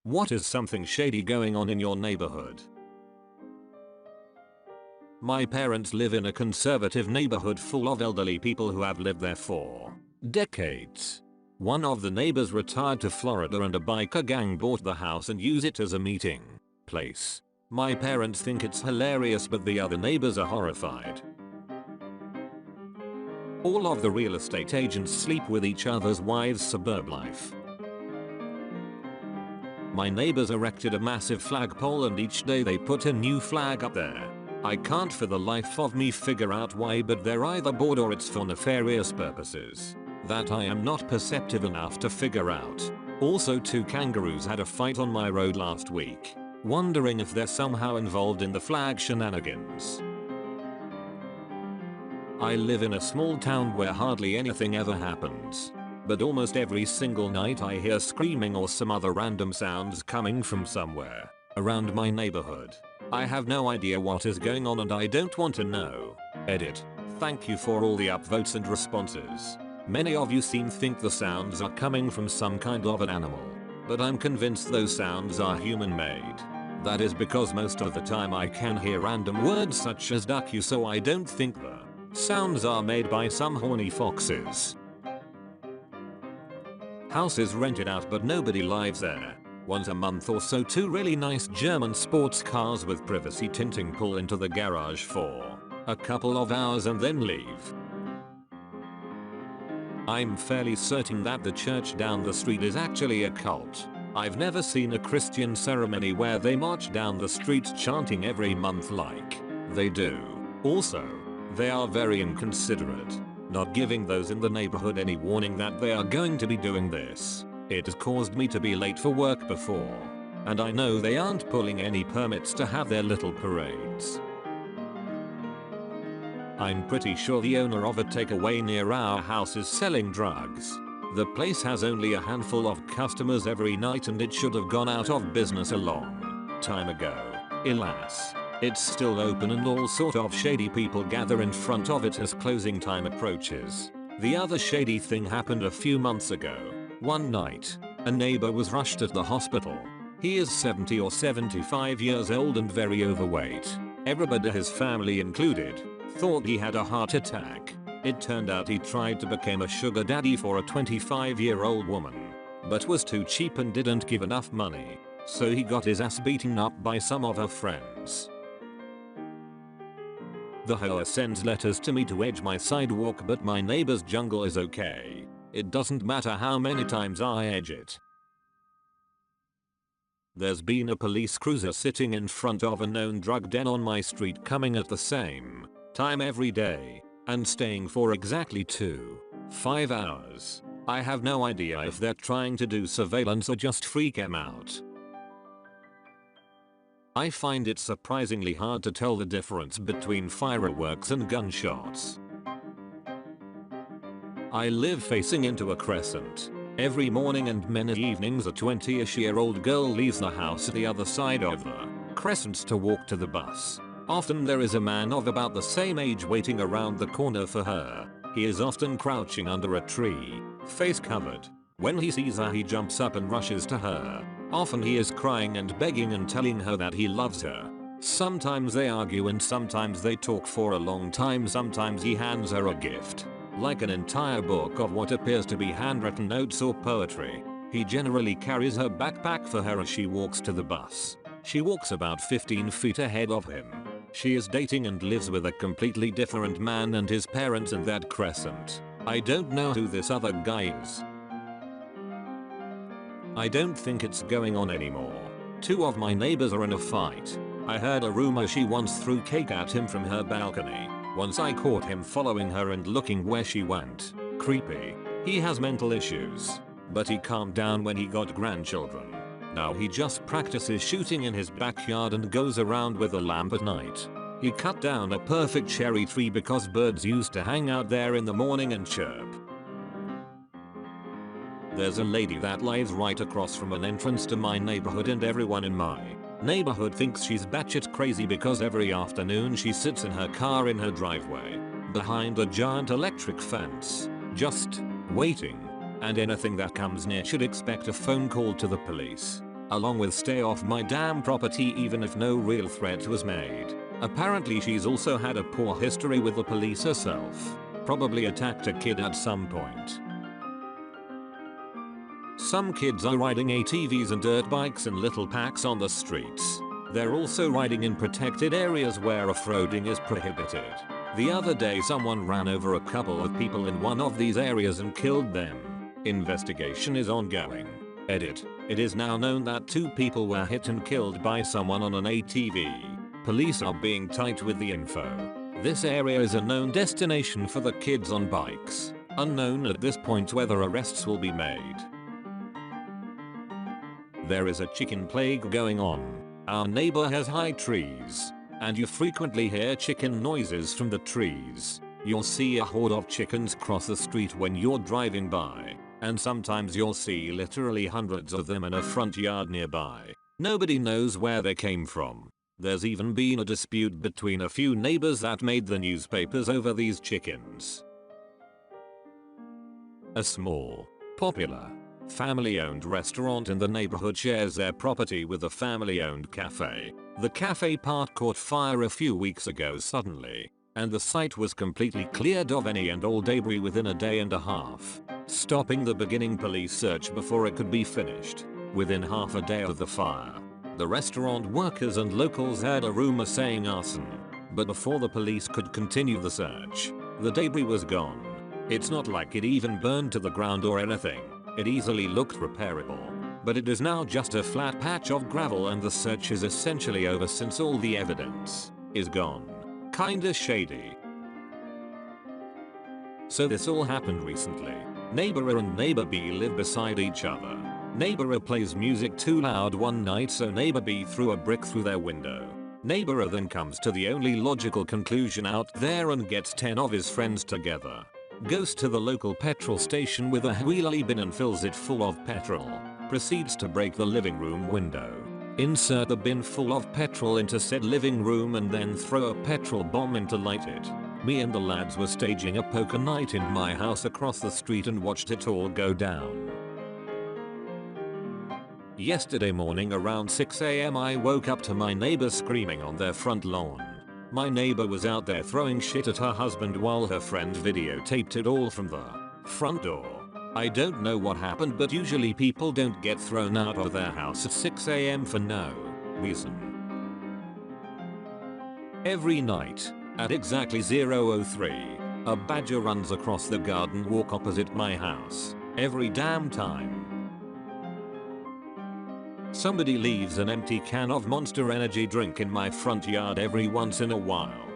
What is something shady going on in your neighborhood? My parents live in a conservative neighborhood full of elderly people who have lived there for decades. One of the neighbors retired to Florida and a biker gang bought the house and use it as a meeting place. My parents think it's hilarious, but the other neighbors are horrified. All of the real estate agents sleep with each other's wives. Suburb life. My neighbors erected a massive flagpole and each day they put a new flag up there. I can't for the life of me figure out why, but they're either bored or it's for nefarious purposes that I am not perceptive enough to figure out. Also, 2 kangaroos had a fight on my road last week. Wondering if they're somehow involved in the flag shenanigans. I live in a small town where hardly anything ever happens. But almost every single night I hear screaming or some other random sounds coming from somewhere around my neighborhood. I have no idea what is going on and I don't want to know. Edit. Thank you for all the upvotes and responses. Many of you think the sounds are coming from some kind of an animal. But I'm convinced those sounds are human made. That is because most of the time I can hear random words such as duck you, so I don't think the sounds are made by some horny foxes. House is rented out but nobody lives there. Once a month or so 2 really nice German sports cars with privacy tinting pull into the garage for a couple of hours and then leave. I'm fairly certain that the church down the street is actually a cult. I've never seen a Christian ceremony where they march down the street chanting every month like they do. Also, they are very inconsiderate, not giving those in the neighborhood any warning that they are going to be doing this. It has caused me to be late for work before. And I know they aren't pulling any permits to have their little parades. I'm pretty sure the owner of a takeaway near our house is selling drugs. The place has only a handful of customers every night and it should have gone out of business a long time ago. Alas, it's still open and all sort of shady people gather in front of it as closing time approaches. The other shady thing happened a few months ago. One night, a neighbor was rushed at the hospital. He is 70 or 75 years old and very overweight. Everybody, his family included, thought he had a heart attack. It turned out he tried to become a sugar daddy for a 25-year-old woman, but was too cheap and didn't give enough money. So he got his ass beaten up by some of her friends. The hoe sends letters to me to edge my sidewalk, but my neighbor's jungle is okay. It doesn't matter how many times I edge it. There's been a police cruiser sitting in front of a known drug den on my street, coming at the same time every day and staying for exactly 5 hours. I have no idea if they're trying to do surveillance or just freak him out. I find it surprisingly hard to tell the difference between fireworks and gunshots. I live facing into a crescent. Every morning and many evenings a 20-ish-year-old girl leaves the house at the other side of the crescent to walk to the bus. Often there is a man of about the same age waiting around the corner for her. He is often crouching under a tree, face covered. When he sees her, he jumps up and rushes to her. Often he is crying and begging and telling her that he loves her. Sometimes they argue and sometimes they talk for a long time. Sometimes he hands her a gift, like an entire book of what appears to be handwritten notes or poetry. He generally carries her backpack for her as she walks to the bus. She walks about 15 feet ahead of him. She is dating and lives with a completely different man and his parents in that crescent. I don't know who this other guy is. I don't think it's going on anymore. 2 of my neighbors are in a fight. I heard a rumor she once threw cake at him from her balcony. Once I caught him following her and looking where she went. Creepy. He has mental issues, but he calmed down when he got grandchildren. Now he just practices shooting in his backyard and goes around with a lamp at night. He cut down a perfect cherry tree because birds used to hang out there in the morning and chirp. There's a lady that lives right across from an entrance to my neighborhood and everyone in my neighborhood thinks she's batshit crazy because every afternoon she sits in her car in her driveway, behind a giant electric fence, just waiting, and anything that comes near should expect a phone call to the police. along with stay off my damn property even if no real threat was made. Apparently she's also had a poor history with the police herself. Probably attacked a kid at some point. Some kids are riding ATVs and dirt bikes in little packs on the streets. They're also riding in protected areas where off-roading is prohibited. The other day someone ran over a couple of people in one of these areas and killed them. Investigation is ongoing. Edit. It is now known that 2 people were hit and killed by someone on an ATV. Police are being tight with the info. This area is a known destination for the kids on bikes. Unknown at this point whether arrests will be made. There is a chicken plague going on. Our neighbor has high trees, and you frequently hear chicken noises from the trees. You'll see a horde of chickens cross the street when you're driving by, and sometimes you'll see literally hundreds of them in a front yard nearby. Nobody knows where they came from. There's even been a dispute between a few neighbors that made the newspapers over these chickens. A small, popular, family-owned restaurant in the neighborhood shares their property with a family-owned cafe. The cafe part caught fire a few weeks ago suddenly, and the site was completely cleared of any and all debris within a day and a half, stopping the beginning police search before it could be finished. Within half a day of the fire, the restaurant workers and locals heard a rumor saying arson, but before the police could continue the search, the debris was gone. It's not like it even burned to the ground or anything. It easily looked repairable, but it is now just a flat patch of gravel and the search is essentially over since all the evidence is gone. Kinda shady. So this all happened recently. Neighbor A and neighbor B live beside each other. Neighbor A plays music too loud one night, so neighbor B threw a brick through their window. Neighbor A then comes to the only logical conclusion out there and gets 10 of his friends together. Goes to the local petrol station with a wheelie bin and fills it full of petrol. Proceeds to break the living room window. Insert the bin full of petrol into said living room and then throw a petrol bomb in to light it. Me and the lads were staging a poker night in my house across the street and watched it all go down. Yesterday morning around 6 AM I woke up to my neighbor screaming on their front lawn. My neighbor was out there throwing shit at her husband while her friend videotaped it all from the front door. I don't know what happened, but usually people don't get thrown out of their house at 6 AM for no reason. Every night, at exactly 0:03, a badger runs across the garden walk opposite my house. Every damn time. Somebody leaves an empty can of Monster Energy drink in my front yard every once in a while.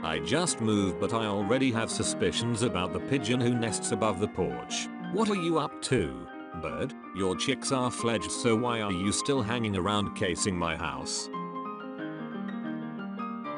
I just moved, but I already have suspicions about the pigeon who nests above the porch. What are you up to, bird? Your chicks are fledged, so why are you still hanging around casing my house?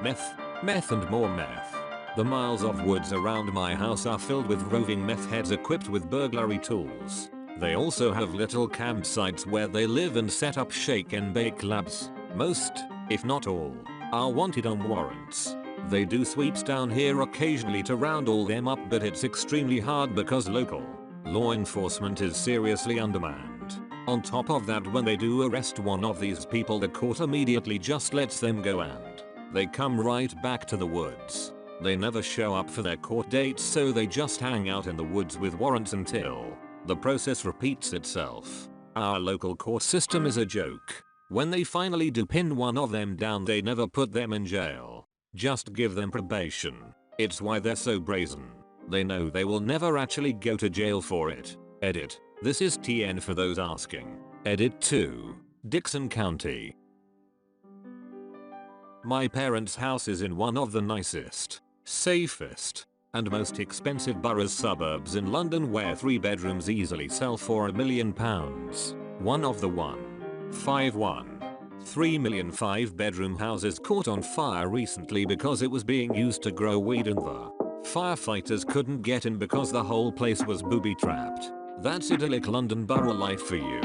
Meth and more meth. The miles of woods around my house are filled with roving meth heads equipped with burglary tools. They also have little campsites where they live and set up shake and bake labs. Most, if not all, are wanted on warrants. They do sweeps down here occasionally to round all them up, but it's extremely hard because local law enforcement is seriously undermanned. On top of that, when they do arrest one of these people, the court immediately just lets them go and they come right back to the woods. They never show up for their court dates, so they just hang out in the woods with warrants until the process repeats itself. Our local court system is a joke. When they finally do pin one of them down, they never put them in jail. Just give them probation. It's why they're so brazen. They know they will never actually go to jail for it. Edit. This is TN for those asking. Edit 2. Dixon County. My parents' house is in one of the nicest, safest, and most expensive boroughs suburbs in London, where 3 bedrooms easily sell for £1 million. One of the 3 million 5-bedroom houses caught on fire recently because it was being used to grow weed and the firefighters couldn't get in because the whole place was booby trapped. That's idyllic London borough life for you.